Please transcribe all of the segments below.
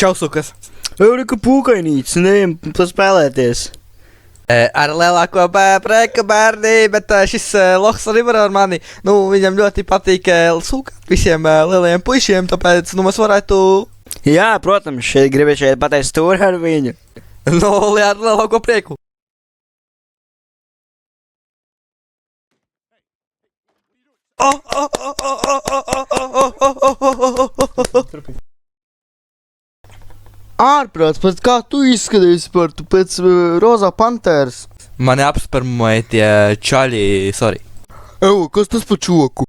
Čau, sukas. Eureka pūkainīts, neejam paspēlēties. Ar lielāko prieku bērni, bet šis lohs arī var ar mani. Nu, viņam ļoti patīk sūkāt visiem lielajiem puišiem, tāpēc, nu, mēs varētu... Jā, protams, gribēju pateikt stūri ar viņu. Nu, ar lielāko prieku. Ārprāts, pēc kā tu izskaties par tu pēc rozā pantēras? Mani apspermoja tie čaļi, sorry. Evo, kas tas pa čoku?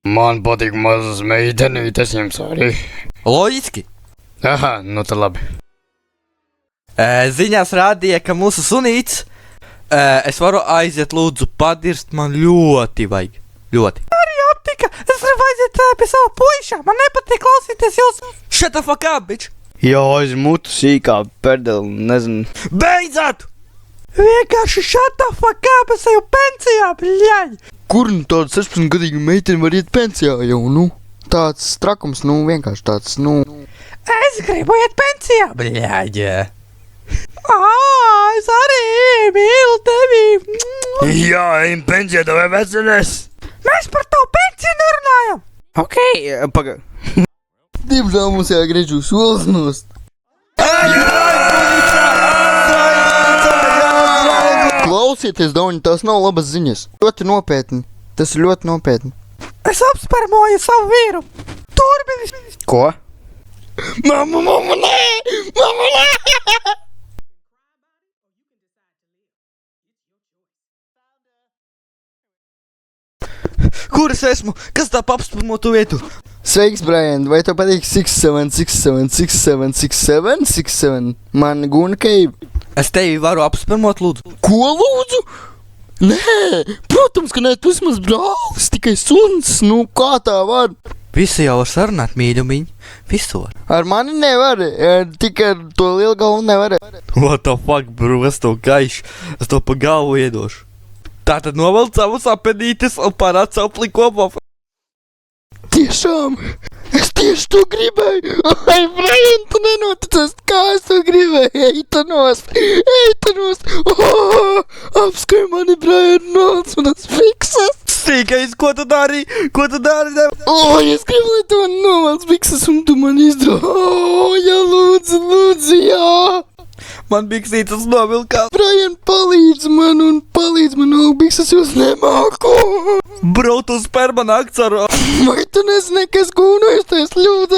Man patīk mazas meitenītes, jums arī. Loģiski. Aha, nu tad labi. Ziņās rādīja, ka mūsu sunīts, es varu aiziet lūdzu padirst, man ļoti vajag. Ļoti. Arī aptika, es gribu aiziet pie sava puiša, man nepatīk klausīties jūs. Shut the fuck up, bitch. Jā, aiz mutu sīkā perdeli, nezinu. Beidzot! Vienkārši shut the fuck up, es eju pensijā, bļaļ. Kur nu tāda 16-gadīga meitene var iet pensijā jau, nu? Tāds trakums, nu, vienkārši tāds, nu... Es gribu iet pensijā, bļaļ. Es arī mīlu tevi. Jā, ejam pensijā, tev ir veselēs. Mēs par tavu pensiju nerunājam. Ok, paga. Diemžēl mums jāgriež uz solis nost. Klausieties, Dauņi, tās nav labas ziņas. Ļoti nopietni. Tas ir ļoti nopietni. Es apspermoju savu vīru. Turbinis. Ko? Mamma, nē! Mamma, nē! Kur es esmu? Kas tā apspermo tu vietu? Sveiks, Brian, vai tev patīk 67? Man guna keiva. Es tevi varu apspermot, lūdzu. Ko lūdzu? Nē, protams, ka nē, tu esi mans brālis, tikai suns, nu kā tā var? Visu jau var sarunāt, mīļumiņ. Visu var. Ar mani nevar, tikai ar to lielu galvu nevar. What the fuck, bro, es to gaišu. Es to pa galvu iedošu. Tātad novelc savus apedītes un parād savu plikopā. Tiešām, es tieši to gribēju. Ai, Brian, tu nenoticies, kā es to gribēju. Eitanos. Apskai mani, Brian, nāc manas fiksas. Sīkais, ko tu dari? Es gribu, lai tu man novelc fiksas un tu man izdara. Jā, lūdzu, jā. Man biksītas novilkās. Brian, palīdz man aug biksas, jūs nemāku. Bro, tu spēr man akts ar... Vai tu nezini, kas gūnojas, tu esi ļoti